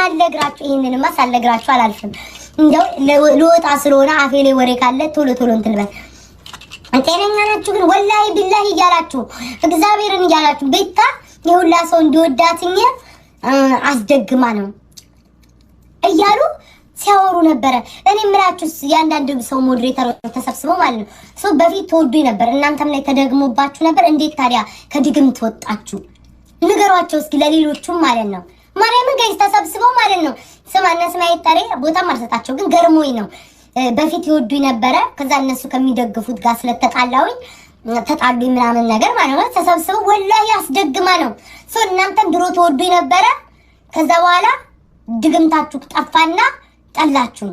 ሳልነግራችሁ ይሄንንማ ሳልነግራችሁ አላልፍም። እንደው ለወጣ ስለሆነ አፌ ላይ ወሬ ካለ ቶሎ እንትን በል። ጤነኛ ናችሁ ግን ወላሂ ቢላሂ እያላችሁ እግዚአብሔርን እያላችሁ ቤታ የሁላ ሰው እንዲወዳትኝ አስደግማ ነው እያሉ ሲያወሩ ነበረ። እኔ ምላችሁስ ያንዳንዱ ሰው ሞዴሬተር ተሰብስበው ማለት ነው ሰው በፊት ተወዱኝ ነበር፣ እናንተም ላይ ተደግሞባችሁ ነበር። እንዴት ታዲያ ከድግምት ወጣችሁ? ንገሯቸው እስኪ ለሌሎቹም ማለት ነው። ማርያምን ጋይስ ተሰብስበው ማለት ነው ስማና ስማይ ታሪ ቦታ ማርሰጣቸው ግን ገርሞኝ ነው። በፊት ይወዱኝ ነበረ፣ ከዛ እነሱ ከሚደግፉት ጋር ስለተጣላውኝ ተጣሉኝ ምናምን ነገር ማለት ነው። ተሰብስበው ወላሂ አስደግማ ነው ሰው እናንተም ድሮ ተወዱኝ ነበረ፣ ከዛ በኋላ ድግምታችሁ ጠፋና ጠላችሁ።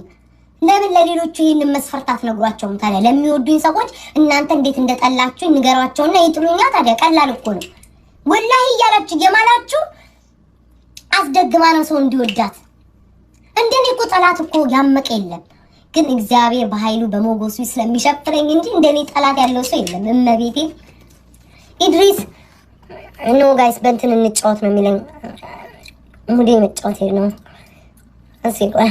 ለምን ለሌሎቹ ይሄንን መስፈርት አትነግሯቸውም ታዲያ? ለሚወዱኝ ሰዎች እናንተ እንዴት እንደጠላችሁ ንገሯቸውና ይጥሉኛ ታዲያ። ቀላል እኮ ነው ወላሂ እያላችሁ የማላችሁ አስደግማ ነው ሰው እንዲወዳት። እንደኔ እኮ ጠላት እኮ ያመቀ የለም፣ ግን እግዚአብሔር በኃይሉ በሞገሱ ስለሚሸፍረኝ እንጂ እንደኔ ጠላት ያለው ሰው የለም። እመቤቴ ኢድሪስ ኖ ጋይስ በእንትን እንጫወት ነው የሚለኝ ሙዴ መጫወት ነው እሺ። ቆይ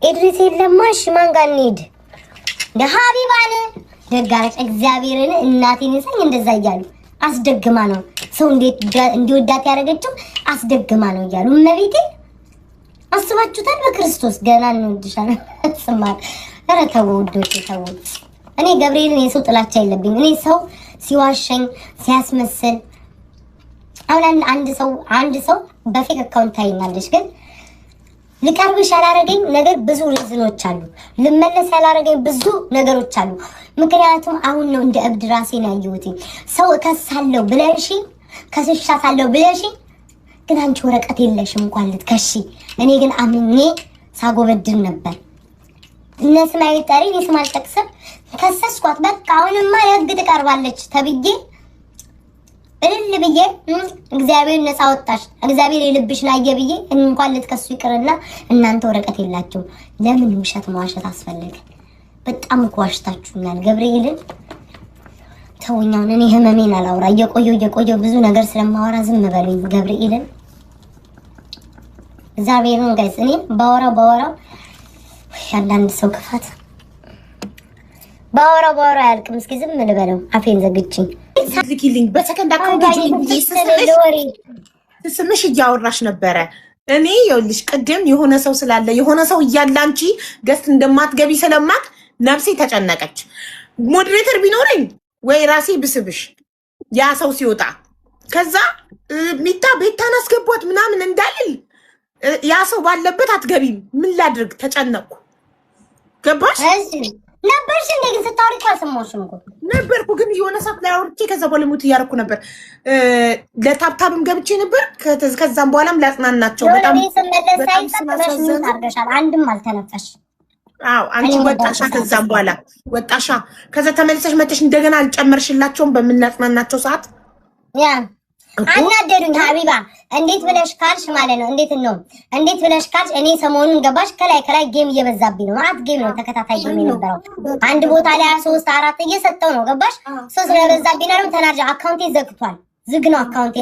ኢድሪስ የለማሽ ማን ጋር እንሂድ? ለሀቢባን ደጋረች እግዚአብሔርን እናቴን ይሰኝ እንደዛ እያሉ አስደግማ ነው ሰው እንዲወዳት ያደረገችው አስደግማ ነው እያሉ እመቤቴ አስባችሁታል? በክርስቶስ ገና እንወድሻለን ስማት። ኧረ ተው ውዶቼ ተው። እኔ ገብርኤልን የሰው ጥላቻ የለብኝ። እኔ ሰው ሲዋሸኝ ሲያስመስል አሁን አንድ ሰው በፌክ አካውንት ታይኛለሽ፣ ግን ልቀርብሽ ያላረገኝ ነገር ብዙ ሪዝኖች አሉ። ልመለስ ያላረገኝ ብዙ ነገሮች አሉ። ምክንያቱም አሁን ነው እንደ እብድ ራሴን ያየሁት። ሰው እከሳለሁ ብለሽ ከስሻታለሁ ብለሽ ግን አንቺ ወረቀት የለሽም እንኳን ልትከሺ። እኔ ግን አምኜ ሳጎበድን ነበር። እነስማ ይጣሪ እኔስማ አልጠቅስም ከሰስኳት። በቃ አሁንማ የህግ ትቀርባለች ተብዬ እልል ብዬ እግዚአብሔር ነፃ ወጣሽ እግዚአብሔር የልብሽን አየ ብዬ እንኳን ልትከሱ ይቅርና እናንተ ወረቀት የላችሁ። ለምን ውሸት መዋሸት አስፈለገ? በጣም እኮ ዋሽታችሁኛል። ገብርኤልን ተውኛውን እኔ ህመሜን አላውራ። እየቆየው ብዙ ነገር ስለማወራ ዝም በሉኝ። ገብርኤልን እግዚአብሔርን ጋይስ እኔ ባወራው አንዳንድ ሰው ክፋት ባወራው አያልቅም። እስኪ ዝም ልበለው አፌን ዘግቼኝ ልኪልኝ በሰከንድ አካውንት ስምሽ እያወራሽ ነበረ። እኔ ይኸውልሽ ቅድም የሆነ ሰው ስላለ የሆነ ሰው እያለ አንቺ ገስት እንደማትገቢ ስለማት ነፍሴ ተጨነቀች። ሞዴሬተር ቢኖረኝ ወይ ራሴ ብስብሽ ያ ሰው ሲወጣ ከዛ ሚታ ቤታን አስገቧት ምናምን እንዳልል ያ ሰው ባለበት አትገቢም። ምን ላድርግ ተጨነቅኩ። ገባሽ ነበርሽ እንዴ? ግን ስታወሪ ካልሰማሁሽም እኮ ነበርኩ፣ ግን የሆነ ሰዓት ላይ አውርቼ ከዛ በኋላ ሙት እያደረኩ ነበር። ለታብታብም ገብቼ ነበር። ከዛም በኋላም ላጽናናቸው በጣም ታርገሻል። አንድም አልተነፈሽ። አዎ አንቺ ወጣሻ፣ ከዛም በኋላ ወጣሻ። ከዛ ተመልሰሽ መተሽ እንደገና አልጨመርሽላቸውም በምናጽናናቸው ሰዓት ያ አናደዱኝ። ሀቢባ እንዴት ብለሽ ካልሽ ማለት ነው እንዴት ብለሽ ካልሽ እኔ ሰሞኑን ገባሽ ከላይ ጌም እየበዛብኝ ነው። ማት ጌም ነው ተከታታይ ጌም የነበረው አንድ ቦታ ላይ 3 4 እየሰጠው ነው። ገባሽ ሶ ስለበዛብኝ ነው ተናርጃ አካውንቴ ዘግቷል። ዝግ ነው አካውንቴ።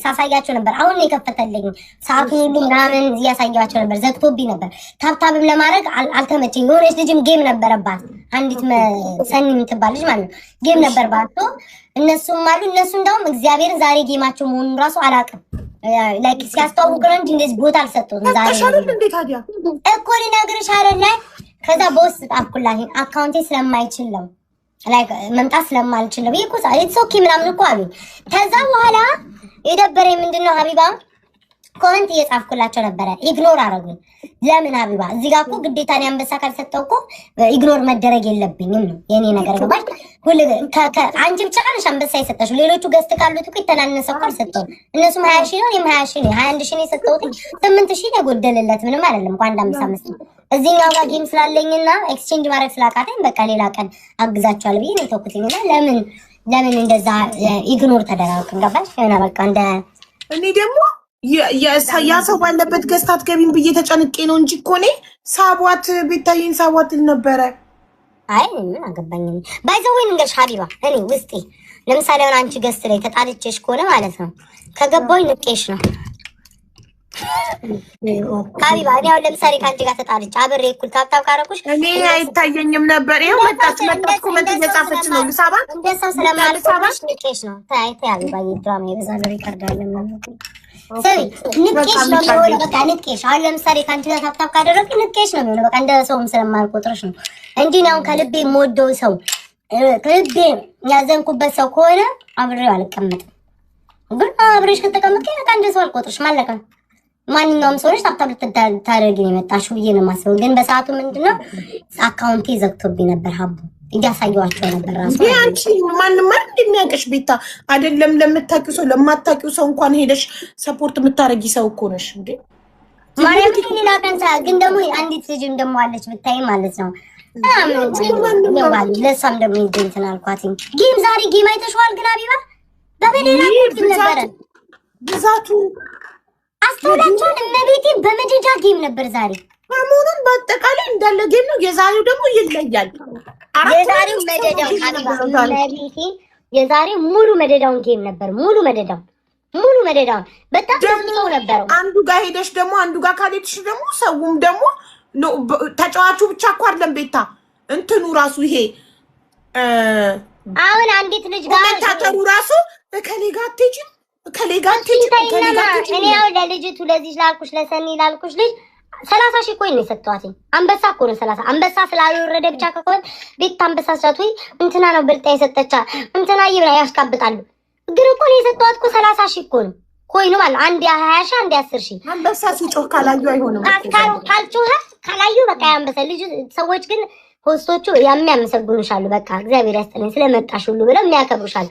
ሳሳያቸው ነበር አሁን ነው የከፈተልኝ። ሰዓቱን ሁሉ ምናምን እያሳያቸው ነበር። ዘግቶብኝ ነበር። ታብታብም ለማድረግ አልተመቸኝ። የሆነች ልጅም ጌም ነበረባት አንዲት ሰኒ የምትባል ልጅ ማለት ነው ጌም ነበረባት። እነሱም አሉ እነሱ እንደውም እግዚአብሔርን ዛሬ ጌማቸው መሆኑን ራሱ አላውቅም። ላይክ ሲያስተዋውቁ ነው እንጂ እንደዚህ ቦታ አልሰጡም። ዛሬ እኮ ልነግርሽ አይደለ። ከዛ በውስጥ ጣፍኩላት አካውንቴ ስለማይችል ነው ላይክ መምጣት ስለማልችል ነው ይቆሳ ኢትስ ኦኬ ምናምን እኮ አሉኝ። ከዛ በኋላ የደበረኝ ምንድነው ሀቢባ ኮሜንት እየጻፍኩላቸው ነበረ። ኢግኖር አረጉኝ። ለምን ሀቢባ እዚህ ጋር እኮ ግዴታ ነው አንበሳ ካልሰጠው እኮ ኢግኖር መደረግ የለብኝም ነው የኔ ነገር ገባሽ? ሁሉ አንቺ ብቻ ካልሽ አንበሳ ይሰጠሽው። ሌሎቹ ገስት ካሉት እኮ የተናነሰ እኮ አልሰጠውም። እነሱም 20 ሺህ ነው እኔም 20 ሺህ ነው 21 ሺህ ነው የሰጠሁት። 8 ሺህ ነው ጎደለለት። ምንም አይደለም እንኳን አንበሳ መስጠት እዚህኛው ጋር ጌም ስላለኝና ኤክስቼንጅ ማድረግ ስላቃተኝ በቃ ሌላ ቀን አግዛቸዋል ብዬ ነው ተውኩትኝና ለምን እንደዛ ኢግኖር ተደረገ ገባሽ? የሆነ በቃ እንደ እኔ ደግሞ ያ ሰው ባለበት ገዝታት ገቢን ብዬ ተጨንቄ ነው እንጂ እኮ እኔ ሳቧት ቤታዬን ሳቧት ነበረ። አይ ምን አገባኝ። ባይዘወይ እንገርሽ ሀቢባ እኔ ውስጤ ለምሳሌ አሁን አንቺ ገስት ላይ ተጣልቼሽ ከሆነ ማለት ነው ከገባኝ ንቄሽ ነው ሀቢባ እኔ አሁን ለምሳሌ ከአንቺ ጋር ተጣልቼ አብሬ እኩል ታብታብ ካረኩሽ እኔ አይታየኝም ነበር። ይኸው መጣች ኮመንት እየጻፈች ነው። ልሳባ እንደሰው ስለማልሰማሽ ንቄሽ ነው። ታይ ሀቢባ ድራማ የበዛለ ሪከርድ አለ ማለት ነው። ንቄሽ ነው የሚሆነው። በቃ ንቄሽ አሁን ለምሳሌ ከአንቺ ጋር ታብታብ ካደረግሽ ንቄሽ ነው የሚሆነው። በቃ እንደ ሰውም ስለማልቆጥርሽ ነው እንጂ ነው ከልቤ የምወደው ሰው ከልቤ ያዘንኩበት ሰው ከሆነ አብሬው አልቀመጥም። ግን አብሬሽ ከተቀመጥሽ በቃ እንደ ሰው አልቆጥርሽም። አለቀ። ማንኛውም ሰው ነሽ ታብታብ ልታደርጊ ነው የመጣሽው ብዬ ነው የማስበው። ግን በሰዓቱ ምንድነው አካውንቴ ዘግቶብኝ ነበር። ሀቡ እያሳየኋቸው ነበር ራሱ አንቺ ማንም እንደሚያውቅሽ ቤታ አይደለም ለምታውቂው ሰው ለማታውቂው ሰው እንኳን ሄደሽ ሰፖርት የምታረጊ ሰው እኮ ነሽ እንዴ ማርያም። ሌላ ቀን ግን ደግሞ አንዲት ልጅም ደግሞ አለች ብታይ ማለት ነው ለእሷም ደግሞ እንትን አልኳት። ጌም ዛሬ ጌም አይተሽዋል ግን ሀቢባ በመደዳ ነበረ ብዛቱ አስተውላችኋል? እመቤቴ በመደዳ ጌም ነበር ዛሬ። ሰሞኑን በአጠቃላይ እንዳለ ጌም ነው። የዛሬው ደግሞ ይለያል። የዛሬው መደዳው እመቤቴ የዛሬው ሙሉ መደዳውን ጌም ነበር። ሙሉ መደዳውን በጣም ደምሰው ነበር። አንዱ ጋር ሄደሽ ደግሞ አንዱ ጋር ካልሄድሽ ደግሞ ሰውም ደግሞ ተጫዋቹ ብቻ እኮ አይደለም ቤታ እንትኑ ራሱ ይሄ አሁን አንዲት ልጅ ጋር ኮሜንታተሩ ራሱ ከሌ ጋር አትሄጂም ከሌ ጋር አትሄጂም እኔ ያው ለልጅቱ ለዚህ ላልኩሽ ለሰኒ ላልኩሽ ልጅ 30 ሺህ ኮይን ነው የሰጠኋት። አንበሳ እኮ ነው 30 አንበሳ ስላልወረደ ብቻ ከሆነ ቤት አንበሳ ሻቱ እንትና ነው ብልጣ የሰጠቻ እንትና ይብራ ያስቀብጣሉ። ግን እኮ ነው የሰጠኋት እኮ 30 ሺህ እኮ ነው ኮይኑ ማለት አንድ 20 ሺህ አንድ 10 ሺህ አንበሳ ሲጮህ ካላዩ አይሆንም። ካልጮህ ካላዩ በቃ አንበሳ ልጅ ሰዎች ግን ሆስቶቹ የሚያመሰግኑሻሉ። በቃ እግዚአብሔር ያስጠልኝ ስለመጣሽ ሁሉ ብለው የሚያከብሩሻል።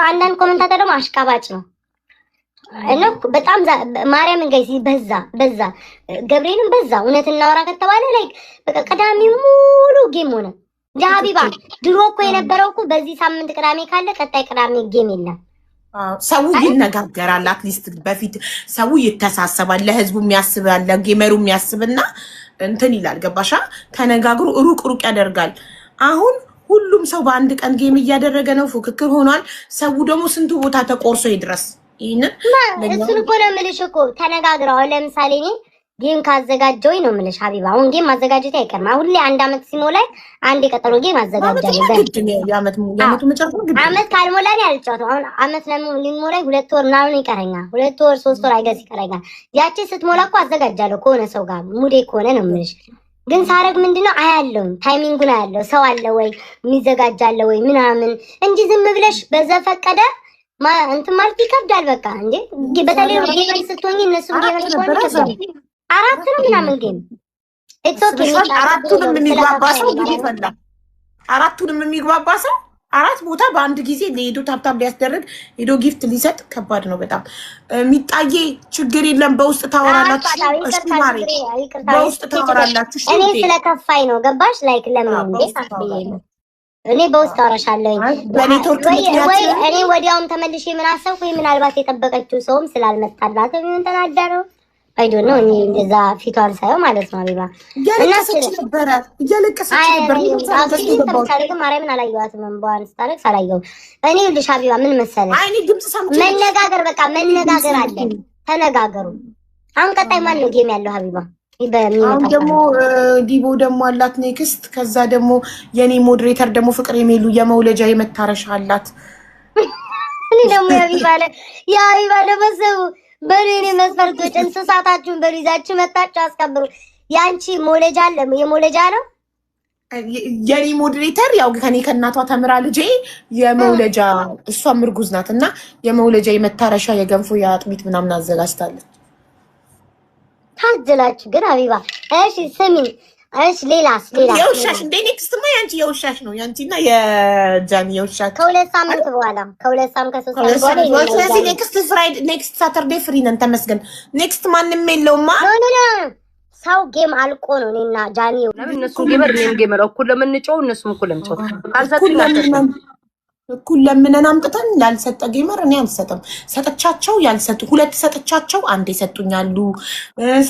አንዳንድ ኮሜንታተር ደግሞ አሽቃባጭ ነው እና በጣም ማርያምን ጋይስ በዛ ገብርኤልን በዛ እውነት እናወራ ከተባለ ላይ በቃ ቅዳሜ ሙሉ ጌም ሆነ። ሀቢባ ድሮ እኮ የነበረው እኮ በዚህ ሳምንት ቅዳሜ ካለ ቀጣይ ቅዳሜ ጌም የለም። ሰው ይነጋገራል። አትሊስት በፊት ሰው ይተሳሰባል። ለህዝቡ የሚያስባል ለጌመሩ የሚያስብና እንትን ይላል። ገባሻ? ተነጋግሮ ሩቅ ያደርጋል። አሁን ሁሉም ሰው በአንድ ቀን ጌም እያደረገ ነው። ፉክክር ሆኗል። ሰው ደግሞ ስንቱ ቦታ ተቆርሶ ይድረስ። እሱን እኮ ነው የምልሽ እኮ ተነጋግረው። ለምሳሌ እኔ ጌም ካዘጋጀሁኝ ነው የምልሽ ሀቢባ። አሁን ጌም ማዘጋጀት አይቀርም። አሁን ላይ አንድ አመት ሲሞላኝ አንድ የቀጠሮ ጌም አዘጋጃለሁ። አመት ካልሞላኝ አልጫወትም። አሁን አመት ሊሞላኝ 2 ወር ምናምን ይቀረኛል። 2 ወር 3 ወር አይገዝ ይቀረኛል። ያቺ ስትሞላ እኮ አዘጋጃለሁ ከሆነ ሰው ጋር ሙዴ ከሆነ ነው የምልሽ። ግን ሳረግ ምንድነው አያለሁኝ፣ ታይሚንጉን አያለሁ። ሰው አለ ወይ የሚዘጋጃለ ወይ ምናምን እንጂ ዝም ብለሽ በዘፈቀደ እንትን ማለት ይከብዳል። በቃ እንዴ በተለይ ጌም ስትሆኚ እነሱ ጌም ስትሆኚ 4 ነው ምናምን ጌም አራቱንም የሚግባባ ሰው 4 ቦታ በአንድ ጊዜ ሄዶ ታብታብ ሊያስደርግ ሄዶ ጊፍት ሊሰጥ ከባድ ነው በጣም። የሚጣዬ ችግር የለም በውስጥ ታወራላችሁ። እሺ ማሬ በውስጥ ታወራላችሁ። እኔ ስለከፋኝ ነው ገባሽ? ላይክ ለምን እንዴ ታስብዬ ነው እኔ በውስጥ አወራሻለሁ። ወይ እኔ ወዲያውም ተመልሼ ምን አሰብኩ? ምናልባት የጠበቀችው ሰውም ስላልመጣላት ምን ተናደረው አይዶ ነው እኔ እንደዛ ፊቷን ሳይው ማለት ነው። አቢባ እያለቀሰች ነበር። ማርያምን አላየኋትም። እንባዋን ስታለቅስ አላየሁም። እኔ ልሽ አቢባ ምን መሰለሽ መነጋገር በቃ መነጋገር አለ። ተነጋገሩ። አሁን ቀጣይ ማን ነው ጌም ያለው አቢባ? አሁን ደግሞ ዲቦ ደግሞ አላት ኔክስት። ከዛ ደግሞ የኔ ሞዴሬተር ደግሞ ፍቅር የሚሉ የመውለጃ የመታረሻ አላት። እኔ ደግሞ የአቢባ ለመሰቡ በኔ መስፈርቶች እንስሳታችሁን በሊዛችሁ መጣችሁ አስከብሩ። ያንቺ ሞለጃ አለ የሞለጃ ነው የኔ ሞዴሬተር ያው ከኔ ከእናቷ ተምራ ልጄ የመውለጃ እሷም እርጉዝ ናት እና የመውለጃ የመታረሻ የገንፎ የአጥሚት ምናምን አዘጋጅታለች። ታጅላችሁ ግን አቢባ እሺ ስሚ እሺ ሌላስ የውሻሽ እንደ ኔክስትማ ያንቺ የውሻሽ ነው ያንቺና የጃኒ የውሻሽ ከ2 ሳምንት በኋላ ከ2 ሳምንት ከ3 ሳምንት በኋላ ስለዚህ ኔክስት ፍራይዴ ኔክስት ሳተርዴ ፍሪ ነን ተመስገን። ኔክስት ማንንም የለውማ ኖ ሰው ጌም አልቆ ነው እኔና ጃኒ ለምን እነሱ ጌመር እኔም ጌመር እኩል ለምንጫው እነሱም እኩል ለምጫው አልሰጥም። እኩል ለምነን አምጥተን ላልሰጠ ጌመር እኔ አልሰጥም። ሰጥቻቸው ያልሰጡ 2 ሰጥቻቸው አንዴ ሰጡኛሉ፣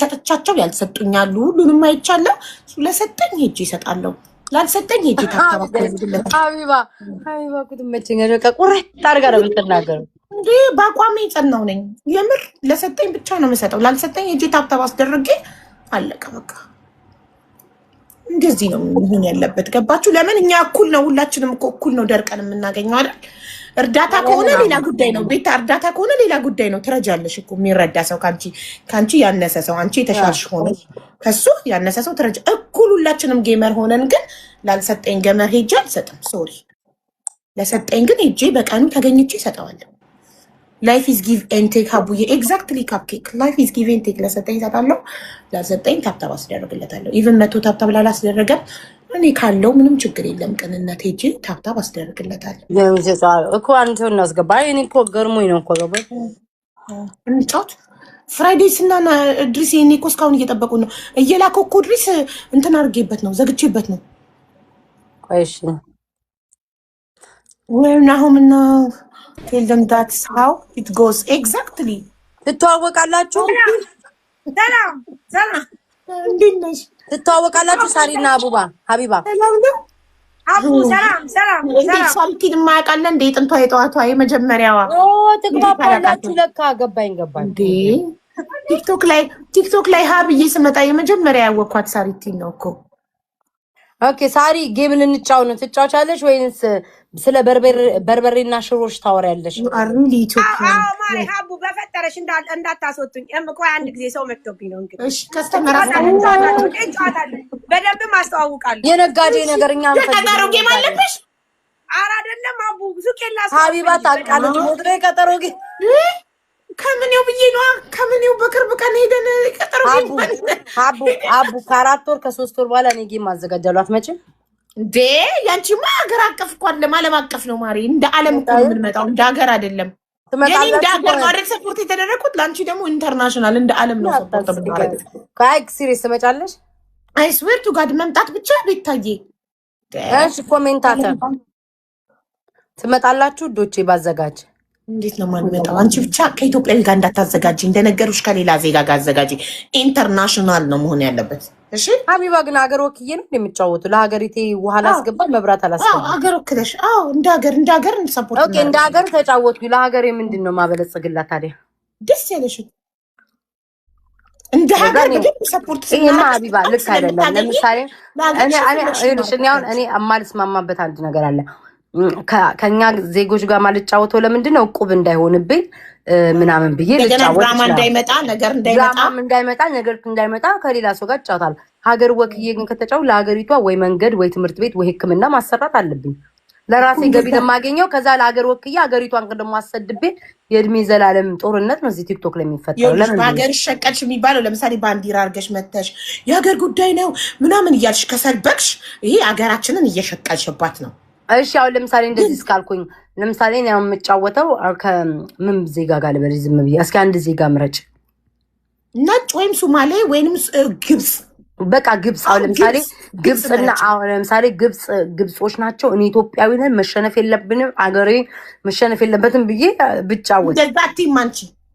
ሰጥቻቸው ያልሰጡኛሉ። ሁሉንም አይቻለሁ። ለሰጠኝ ሄጄ እሰጣለሁ፣ ላልሰጠኝ ሄጄ ታከራከራለሁ። ሀቢባ ቁጥመችኝ በቃ ቁርጥ አድርጋ ነው የምትናገረው። እንዴ በአቋሜ ጸናው ነኝ። የምር ለሰጠኝ ብቻ ነው የምሰጠው። ላልሰጠኝ እጄ ታብታብ አስደርጌ አለቀ በቃ። እንደዚህ ነው መሆን ያለበት። ገባችሁ? ለምን እኛ እኩል ነው፣ ሁላችንም እኮ እኩል ነው ደርቀን የምናገኘው አይደል? እርዳታ ከሆነ ሌላ ጉዳይ ነው። ቤታ እርዳታ ከሆነ ሌላ ጉዳይ ነው። ትረጃለሽ እኮ የሚረዳ ሰው ካንቺ ያነሰ ሰው፣ አንቺ የተሻልሽ ሆነ ከሱ ያነሰ ሰው ትረጃ። እኩል ሁላችንም ጌመር ሆነን ግን ላልሰጠኝ ገመር ሄጄ አልሰጥም። ሶሪ። ለሰጠኝ ግን ሄጄ በቀኑ ተገኝቼ እሰጠዋለሁ። ላይፍ ኢዝ ጊቭ ኤንድ ቴክ ሀቡዬ። ኤግዛክትሊ ካፕኬክ ላይፍ ኢዝ ጊቭ ኤንድ ቴክ። ለሰጠኝ እሰጣለሁ፣ ላልሰጠኝ ታብታብ አስደርግለታለሁ። ኢቨን 100 ታብታብ ላላስደረገም እኔ ካለው ምንም ችግር የለም። ቅንነት ሄጄ ታብታብ አስደርግለታለሁ እኮ። አንተ እናስገባ። እኔ እኮ ገርሞኝ ነው እኮ ገባ። እንጫወት ፍራይዴይስ እና ድሪስ እኔ እኮ እስካሁን እየጠበቁ ነው። እየላከው እኮ ድሪስ እንትን አድርጌበት ነው፣ ዘግቼበት ነው። ቆይሽ ናሁም እና ቴል ደም ዳትስ ሃው ኢት ጎስ ኤግዛክትሊ። ትተዋወቃላችሁ? ሰላም ሰላም፣ እንዴት ነሽ? ትተዋወቃላችሁ? ሳሪና አቡባ ሀቢባ ሰላም ነው። አቡ ሰላም ሰላም እንዴት ሳልቲን የማያውቃለ እንደ የጥንቷ የጠዋቷ የመጀመሪያዋ ትግባባላችሁ? ለካ ገባኝ እንዴ። ቲክቶክ ላይ ሀብዬ ስመጣ የመጀመሪያ ያወኳት ሳሪቲን ነው እኮ። ኦኬ ሳሪ ጌም ልንጫወት ነው። ትጫወቻለሽ ወይንስ ስለ በርበሬና ሽሮሽ ታወሪያለሽ? አሩሊ ኢትዮጵያ ማሪ ሀቡ በፈጠረሽ እንዳታስወጡኝ። ቆይ አንድ ጊዜ ሰው መጥቶብኝ ነው እንግዲህ። እሺ ከስተመራ በደንብ አስተዋውቃለሁ። የነጋዴ ነገርኛ ቀጠሮ ጌም አለብሽ? ኧረ አይደለም ሀቡ ሱቅ የላስ ሀቢባ ታውቃለች። ሞድሬ ቀጠሮ ጌም ከምኔው ብዬ ነዋ። ከምኔው በቅርብ ቀን ሄደን ቀጠሮ ጌም አቡ ከ4 ወር ከ3 ወር በኋላ እኔ ጌም አዘጋጃለሁ። አትመጭም እንዴ? ያንቺማ ሀገር አቀፍ እኮ አይደለም ዓለም አቀፍ ነው ማሪ። እንደ ዓለም እኮ ነው የምንመጣው፣ እንደ ሀገር አይደለም። የኔ እንደ ሀገር ነው አይደል ሰፖርት የተደረኩት። ለአንቺ ደግሞ ኢንተርናሽናል እንደ ዓለም ነው ሰፖርት ተደረገ። ካይ ሲሪየስ ትመጫለሽ? አይ ስዌር ቱ ጋድ መምጣት ብቻ ቤታዬ። እሺ ኮሜንታተር ትመጣላችሁ? ዶቼ ባዘጋጅ እንዴት ነው የማንመጣው? አንቺ ብቻ ከኢትዮጵያዊ ጋር እንዳታዘጋጂ፣ እንደነገሩሽ ከሌላ ዜጋ ጋር አዘጋጂ። ኢንተርናሽናል ነው መሆን ያለበት። እሺ ሀቢባ ግን ሀገር ወክዬ ነው የምጫወቱ። ለሀገሪቴ ውሃ ላስገባ መብራት አላስገባ። ሀገር ወክለሽ? አዎ እንደ ሀገር ሰፖርት። ኦኬ እንደ ሀገር ተጫወትኩ። ለሀገሬ ምንድን ነው ማበለጽግላት ታዲያ? ደስ ያለሽ እንደ ሀገር በደንብ ሰፖርት። ይሄማ ሀቢባ ልክ አይደለም። ለምሳሌ እኔ የማልስማማበት አንድ ነገር አለ። ከኛ ዜጎች ጋር ማልጫወተው ለምንድን ነው? እቁብ እንዳይሆንብኝ ምናምን ብዬ ልጫወት ድራማ እንዳይመጣ ነገር እንዳይመጣ ከሌላ ሰው ጋር እጫወታለሁ። ሀገር ወክዬ ግን ከተጫወት ለሀገሪቷ ወይ መንገድ ወይ ትምህርት ቤት ወይ ሕክምና ማሰራት አለብኝ። ለራሴ ገቢ ለማገኘው ከዛ ለሀገር ወክዬ ሀገሪቷን ደግሞ አሰድቤ የእድሜ ዘላለም ጦርነት ነው እዚህ ቲክቶክ ላይ የሚፈጠረው። ሀገር ሸቀልሽ የሚባለው ለምሳሌ ባንዲራ አድርገሽ መተሽ የሀገር ጉዳይ ነው ምናምን እያልሽ ከሰበክሽ ይሄ ሀገራችንን እየሸቀልሽባት ነው። እሺ አሁን ለምሳሌ እንደዚህ እስካልኩኝ ለምሳሌ ነው የምጫወተው ከምን ዜጋ ጋር ልበል? ዝም ብዬ እስኪ አንድ ዜጋ ምረጭ። ነጭ ወይም ሶማሌ ወይም ግብጽ። በቃ ግብጽ። አሁን ለምሳሌ ግብጽና አሁን ለምሳሌ ግብጾች ናቸው። እኔ ኢትዮጵያዊ ነን፣ መሸነፍ የለብንም፣ አገሬ መሸነፍ የለበትም ብዬ ብጫወት ደዛቲም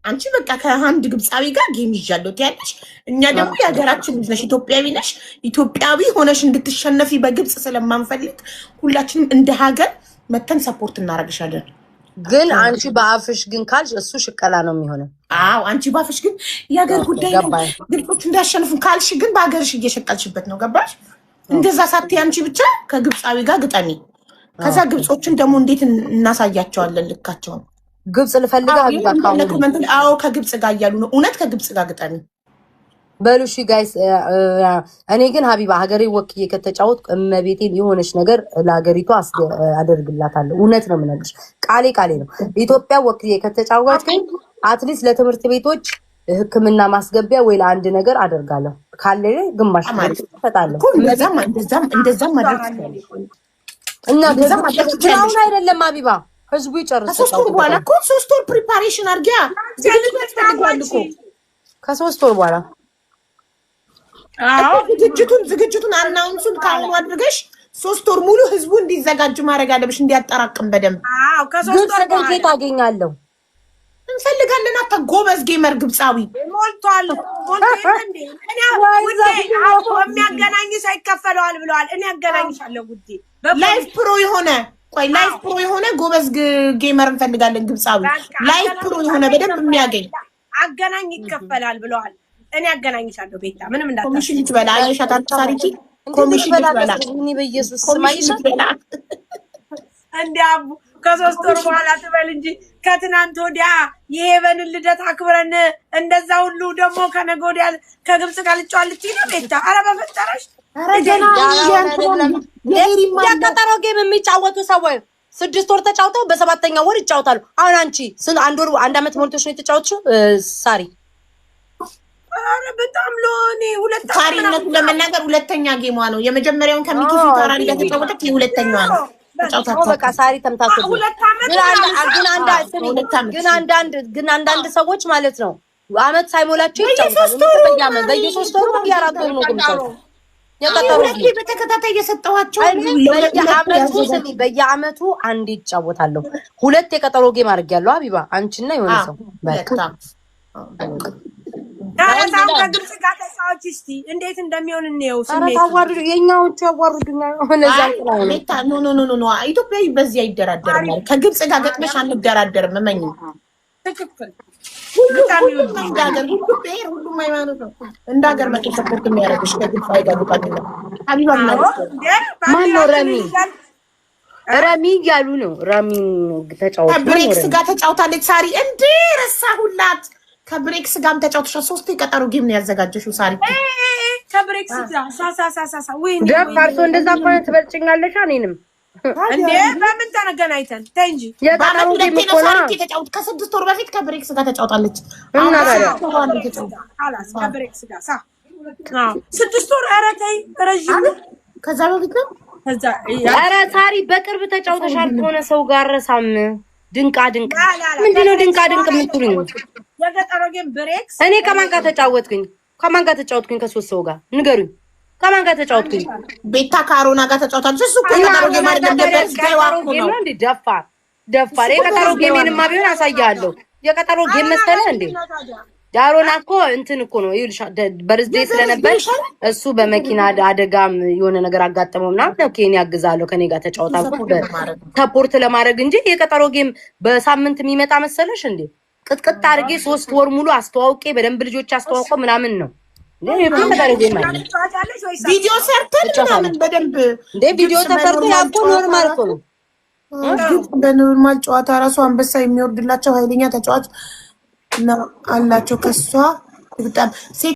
አንቺ በቃ ከአንድ ግብፃዊ ጋር ጌም ይዣለሁ ትያለሽ። እኛ ደግሞ የሀገራችን ልጅ ነሽ፣ ኢትዮጵያዊ ነሽ። ኢትዮጵያዊ ሆነሽ እንድትሸነፊ በግብፅ ስለማንፈልግ ሁላችንም እንደ ሀገር መተን ሰፖርት እናደርግሻለን። ግን አንቺ በአፍሽ ግን ካልሽ እሱ ሽቀላ ነው የሚሆነው። አዎ አንቺ በአፍሽ ግን የሀገር ጉዳይ ነው ግብጾች እንዳሸንፉ ካልሽ ግን በሀገርሽ እየሸቀልሽበት ነው። ገባሽ? እንደዛ ሳትይ አንቺ ብቻ ከግብፃዊ ጋር ግጠሚ። ከዛ ግብጾችን ደግሞ እንዴት እናሳያቸዋለን ልካቸውን። ግብጽ ልፈልጋ አዎ ከግብጽ ጋር እያሉ ነው። እውነት ከግብጽ ጋር ግጠሚ በሉ። እሺ ጋይስ፣ እኔ ግን ሀቢባ ሀገሬ ወክዬ ከተጫወት እመቤቴን የሆነች ነገር ለሀገሪቷ አደርግላታለሁ። እውነት ነው የምነግርሽ፣ ቃሌ ነው። ኢትዮጵያ ወክዬ ከተጫወት ግን አትሊስት ለትምህርት ቤቶች ሕክምና ማስገቢያ ወይ ለአንድ ነገር አደርጋለሁ። ካለ ግማሽ እሰጣለሁ። እንደዛም ማድረግ እና አሁን አይደለም ሀቢባ ህዝቡ ይጨርስ። ከሶስት ወር በኋላ እኮ 3 ወር ፕሪፓሬሽን አድርጊያ። ከ3 ወር በኋላ ዝግጅቱን አናውንሱን ካሁኑ አድርገሽ 3 ወር ሙሉ ህዝቡ እንዲዘጋጅ ማድረግ አለብሽ፣ እንዲያጠራቅም በደንብ። ከ3 ወር በኋላ ታገኛለሁ እንፈልጋለን። አታ ጎበዝ ጌመር ግብፃዊ ሞልቷል። የሚያገናኝ ሳይከፈለዋል ብለዋል። እኔ ያገናኝሻለሁ ጉዴ። ላይፍ ፕሮ የሆነ ቆይ ላይፍ ፕሮ የሆነ ጎበዝ ጌመር እንፈልጋለን። ግብፃዊ ላይፍ ፕሮ የሆነ በደንብ የሚያገኝ አገናኝ ይከፈላል ብለዋል። እኔ አገናኝሻለሁ ቤታ ምንም እንዳታስቢ። ኮሚሽን ይትበላ አይሻት አጣሪቲ ኮሚሽን ይትበላ እኔ በኢየሱስ ኮሚሽን ይትበላ እንዴ አቡ ከ3 ወር በኋላ ትበል እንጂ ከትናንት ወዲያ የሄቨንን ልደት አክብረን እንደዛ ሁሉ ደግሞ ከነገ ወዲያ ከግብጽ ጋር ልጫወት ነው ቤታ። ኧረ በፈጠረሽ የቀጠሮ ጌም የሚጫወቱ ሰዎች 6 ወር ተጫውተው በ7ኛው ወር ይጫወታሉ። አሁን አንቺ አንድ አመት ሞልቶሽ ነው የተጫወትሽው ሳሪ? ኧረ በጣም ለኔ ሁለት ሳሪነቱ ለመናገር ሁለተኛ ጌሟ ነው። የመጀመሪያውን ከሚኪ ፊታራሪ ጋር ተጫወተች። የሁለተኛዋ ነው በቃ ሳሪ ተምታቱ። ግን አንዳንድ ሰዎች ማለት ነው አመት ሳይሞላቸው ይጫወታሉ። በየ3 ወሩ በየ4 ወሩ ነው ግምታው የቀጠሮ ጌም በተከታታይ እየሰጠኋቸው በየአመቱ አንድ ይጫወታሉ። 2 የቀጠሮ ጌም አድርጌያለሁ። ሀቢባ አንቺና የሆነ ሰው በቃ ታራታው ከግብጽ ጋር ተሳዎች እስቲ እንዴት እንደሚሆን እንየው። ስሜት ታዋርዱ የኛዎቹ ያዋርዱኛል። ሆነዛ ሜታ ኖ ኢትዮጵያዊ በዚህ አይደራደርም። ከግብጽ ጋር ገጥመሽ አንደራደርም። እመኝ ትክክል። ሁሉም ሃይማኖት ነው እንደ ሀገር መጥቶ ሰፖርት የሚያደርግሽ ከግብጽ አይጋር ነው። ሀቢባ ማን ነው? ረሚ እያሉ ነው። ረሚ ተጫወቱ ከብሬክስ ጋር ተጫውታለች ሳሪ። እንዴ ረሳሁላት። ከብሬክስ ጋርም ተጫውተሻል። 3 የቀጠሮ ጌም ነው ያዘጋጀሽው ሳሪ። ከብሬክስ ጋር ሳሳሳሳ ወይ ደፋርቶ እንደዛ ከሆነ ትበልጭኛለሽ እኔንም እንዴ በምን ተገናኝተን ተይ እንጂ የቀጠሮ ጌም እኮ ነው። ከ6 ወር በፊት ከብሬክስ ጋር ተጫውታለች። እና ታዲያ አላስ ከብሬክስ ጋር 6 ወር ኧረ ተይ ረጅም ከዛ በፊት ነው። ከዛ ኧረ ሳሪ በቅርብ ተጫውተሻል ከሆነ ሰው ጋር ረሳም ድንቃ ድንቅ ምንድነው ድንቃ ድንቅ የምትሉኝ? የቀጠሮ ጌም ብሬክስ እኔ ከማን ጋር ተጫወትኩኝ? ከ3 ሰው ጋር ንገሩኝ። ከማን ጋር ተጫወትኩኝ? ቤታ ካሮና ጋር ተጫውታለች። እሱ እኮ የቀጠሮ ጌም አይደለም። ደፋር የቀጠሮ ጌሜንማ ቢሆን አሳያለሁ። የቀጠሮ ጌም መሰለህ እንዴ? ዳሮና እኮ እንትን እኮ ነው ይልሻ በርዝዴ ስለነበር እሱ በመኪና አደጋም የሆነ ነገር አጋጠመው እና ኬን ያግዛለሁ ከኔ ጋር ተጫውታለሁ ሰፖርት ለማድረግ እንጂ የቀጠሮ ጌም በሳምንት የሚመጣ መሰለሽ እንዴ? ቅጥቅጥ አድርጌ 3 ወር ሙሉ አስተዋውቄ በደንብ ልጆች አስተዋውቆ ምናምን ነው ቪዲዮ ሰርተን ምናምን በደንብ እንዴ ቪዲዮ ተሰርቶ ያቆ ኖርማል እኮ ነው። በኖርማል ጨዋታ ራሱ አንበሳ የሚወርድላቸው ኃይለኛ ተጫዋች ነው አላቸው። ከሷ በጣም